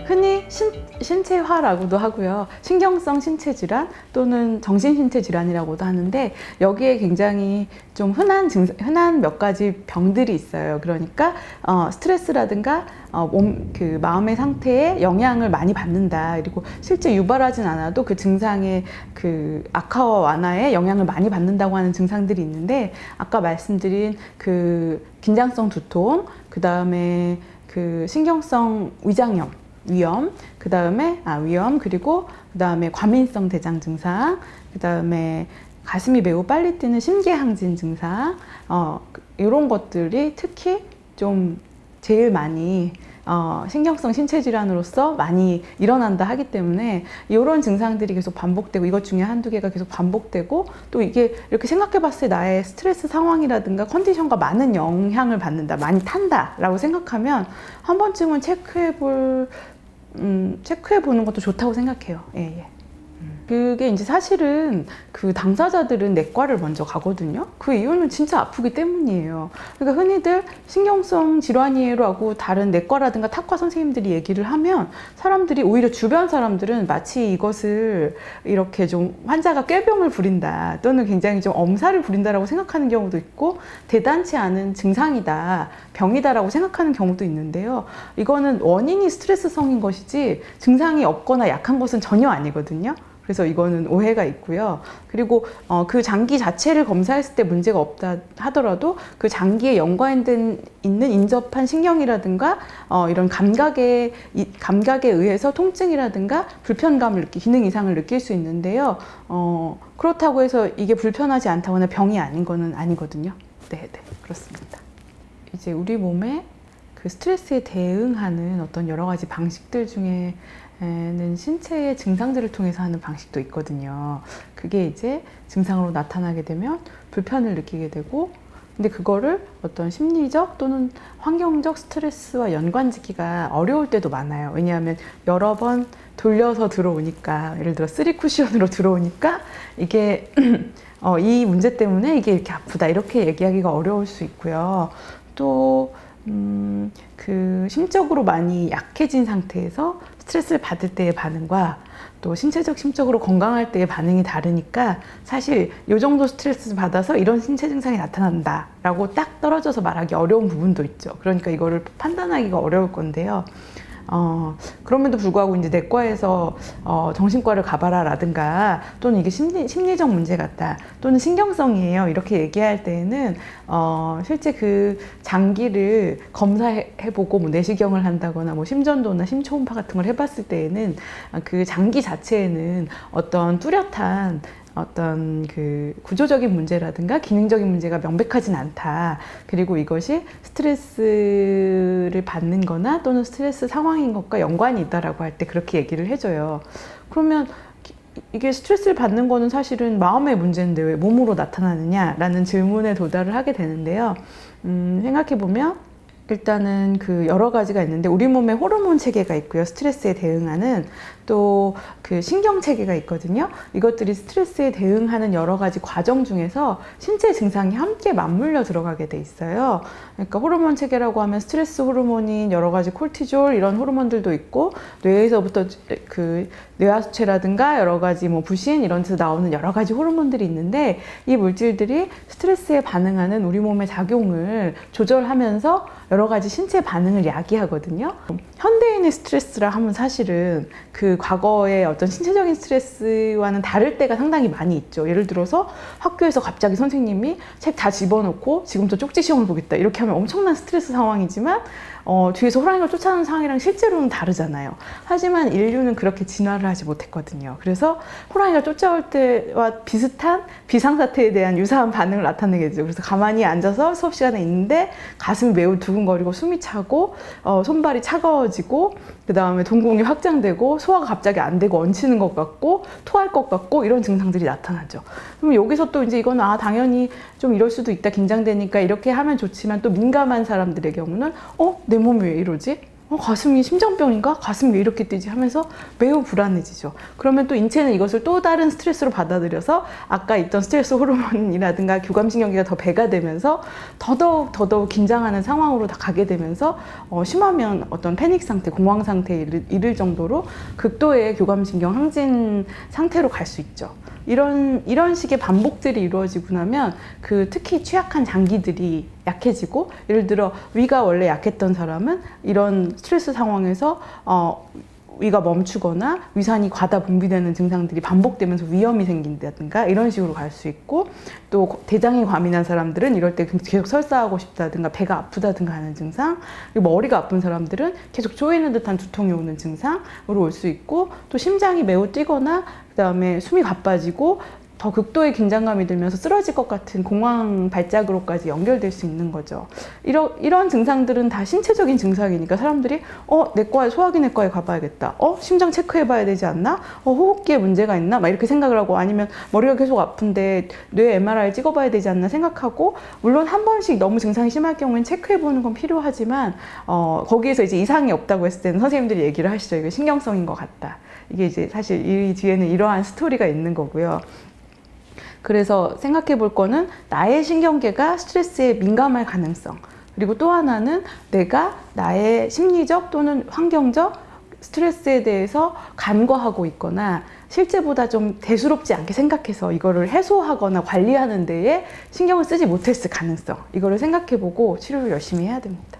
흔히 신체화라고도 하고요. 신경성 신체질환 또는 정신신체질환이라고도 하는데 여기에 굉장히 좀 흔한 몇 가지 병들이 있어요. 그러니까 스트레스라든가 그 마음의 상태에 영향을 많이 받는다. 그리고 실제 유발하진 않아도 그 증상의 그 악화와 완화에 영향을 많이 받는다고 하는 증상들이 있는데 아까 말씀드린 그 긴장성 두통, 그 다음에 그 신경성 위험, 그 다음에 위험, 그리고 그 다음에 과민성 대장 증상, 그 다음에 가슴이 매우 빨리 뛰는 심계항진 증상, 이런 것들이 특히 좀 제일 많이 신경성 신체질환으로서 많이 일어난다 하기 때문에 이런 증상들이 계속 반복되고 이것 중에 한두 개가 계속 반복되고 또 이게 이렇게 생각해 봤을 때 나의 스트레스 상황이라든가 컨디션과 많은 영향을 받는다, 많이 탄다 라고 생각하면 한 번쯤은 체크해 보는 것도 좋다고 생각해요. 예. 그게 이제 사실은 그 당사자들은 내과를 먼저 가거든요. 그 이유는 진짜 아프기 때문이에요. 그러니까 흔히들 신경성 질환이라고 다른 내과라든가 탁과 선생님들이 얘기를 하면 사람들이 오히려 주변 사람들은 마치 이것을 이렇게 좀 환자가 꾀병을 부린다 또는 굉장히 좀 엄살을 부린다라고 생각하는 경우도 있고 대단치 않은 증상이다, 병이다라고 생각하는 경우도 있는데요. 이거는 원인이 스트레스성인 것이지 증상이 없거나 약한 것은 전혀 아니거든요. 그래서 이거는 오해가 있고요. 그리고 그 장기 자체를 검사했을 때 문제가 없다 하더라도 그 장기에 연관된 있는 인접한 신경이라든가 이런 감각에 의해서 통증이라든가 불편감을 기능 이상을 느낄 수 있는데요. 그렇다고 해서 이게 불편하지 않다거나 병이 아닌 거는 아니거든요. 네, 그렇습니다. 이제 우리 몸에 그 스트레스에 대응하는 어떤 여러 가지 방식들 중에는 신체의 증상들을 통해서 하는 방식도 있거든요. 그게 이제 증상으로 나타나게 되면 불편을 느끼게 되고, 근데 그거를 어떤 심리적 또는 환경적 스트레스와 연관짓기가 어려울 때도 많아요. 왜냐하면 여러 번 돌려서 들어오니까, 예를 들어 3쿠션으로 들어오니까 이게 이 문제 때문에 이게 이렇게 아프다 이렇게 얘기하기가 어려울 수 있고요. 또 그 심적으로 많이 약해진 상태에서 스트레스를 받을 때의 반응과 또 신체적, 심적으로 건강할 때의 반응이 다르니까 사실 이 정도 스트레스 받아서 이런 신체 증상이 나타난다 라고 딱 떨어져서 말하기 어려운 부분도 있죠. 그러니까 이거를 판단하기가 어려울 건데요. 그럼에도 불구하고 이제 내과에서 정신과를 가봐라 라든가 또는 이게 심리적 문제 같다 또는 신경성이에요 이렇게 얘기할 때에는 실제 그 장기를 검사해보고 뭐 내시경을 한다거나 뭐 심전도나 심초음파 같은 걸 해봤을 때에는 그 장기 자체에는 어떤 뚜렷한 어떤 그 구조적인 문제라든가 기능적인 문제가 명백하진 않다. 그리고 이것이 스트레스를 받는 거나 또는 스트레스 상황인 것과 연관이 있다라고 할 때 그렇게 얘기를 해줘요. 그러면 이게 스트레스를 받는 거는 사실은 마음의 문제인데 왜 몸으로 나타나느냐라는 질문에 도달을 하게 되는데요. 생각해보면 일단은 그 여러 가지가 있는데 우리 몸에 호르몬 체계가 있고요. 스트레스에 대응하는 또 그 신경 체계가 있거든요. 이것들이 스트레스에 대응하는 여러 가지 과정 중에서 신체 증상이 함께 맞물려 들어가게 돼 있어요. 그러니까 호르몬 체계라고 하면 스트레스 호르몬인 여러 가지 콜티졸 이런 호르몬들도 있고 뇌에서부터 그 뇌하수체라든가 여러 가지 뭐 부신 이런 데서 나오는 여러 가지 호르몬들이 있는데 이 물질들이 스트레스에 반응하는 우리 몸의 작용을 조절하면서 여러 가지 신체 반응을 야기하거든요. 현대인의 스트레스라 하면 사실은 그 과거의 어떤 신체적인 스트레스와는 다를 때가 상당히 많이 있죠. 예를 들어서 학교에서 갑자기 선생님이 책 다 집어넣고 지금부터 쪽지 시험을 보겠다 이렇게 하면 엄청난 스트레스 상황이지만 뒤에서 호랑이가 쫓아오는 상황이랑 실제로는 다르잖아요. 하지만 인류는 그렇게 진화를 하지 못했거든요. 그래서 호랑이가 쫓아올 때와 비슷한 비상사태에 대한 유사한 반응을 나타내게 되죠. 그래서 가만히 앉아서 수업 시간에 있는데 가슴이 매우 두근거리고 숨이 차고 손발이 차가워지고 그 다음에 동공이 확장되고 소화가 갑자기 안 되고 얹히는 것 같고 토할 것 같고 이런 증상들이 나타나죠. 그럼 여기서 또 이제 이건 당연히 좀 이럴 수도 있다, 긴장되니까 이렇게 하면 좋지만 또 민감한 사람들의 경우는 내 몸이 왜 이러지? 가슴이 심장병인가? 가슴이 왜 이렇게 뛰지? 하면서 매우 불안해지죠. 그러면 또 인체는 이것을 또 다른 스트레스로 받아들여서 아까 있던 스트레스 호르몬이라든가 교감신경계가 더 배가 되면서 더더욱 긴장하는 상황으로 다 가게 되면서 심하면 어떤 패닉 상태, 공황 상태에 이를 정도로 극도의 교감신경 항진 상태로 갈 수 있죠. 이런 식의 반복들이 이루어지고 나면 특히 취약한 장기들이 약해지고, 예를 들어 위가 원래 약했던 사람은 이런 스트레스 상황에서 위가 멈추거나 위산이 과다 분비되는 증상들이 반복되면서 위염이 생긴다든가 이런 식으로 갈 수 있고, 또 대장이 과민한 사람들은 이럴 때 계속 설사하고 싶다든가 배가 아프다든가 하는 증상, 그리고 머리가 아픈 사람들은 계속 조이는 듯한 두통이 오는 증상으로 올 수 있고, 또 심장이 매우 뛰거나 그다음에 숨이 가빠지고 더 극도의 긴장감이 들면서 쓰러질 것 같은 공황 발작으로까지 연결될 수 있는 거죠. 이런 증상들은 다 신체적인 증상이니까 사람들이 내과에, 소화기 내과에 가봐야겠다. 심장 체크해봐야 되지 않나? 호흡기에 문제가 있나? 막 이렇게 생각을 하고, 아니면 머리가 계속 아픈데 뇌 MRI 찍어봐야 되지 않나 생각하고, 물론 한 번씩 너무 증상이 심할 경우엔 체크해보는 건 필요하지만 거기에서 이제 이상이 없다고 했을 때는 선생님들이 얘기를 하시죠. 이거 신경성인 것 같다. 이게 이제 사실 이 뒤에는 이러한 스토리가 있는 거고요. 그래서 생각해 볼 거는 나의 신경계가 스트레스에 민감할 가능성, 그리고 또 하나는 내가 나의 심리적 또는 환경적 스트레스에 대해서 간과하고 있거나 실제보다 좀 대수롭지 않게 생각해서 이거를 해소하거나 관리하는 데에 신경을 쓰지 못했을 가능성, 이거를 생각해 보고 치료를 열심히 해야 됩니다.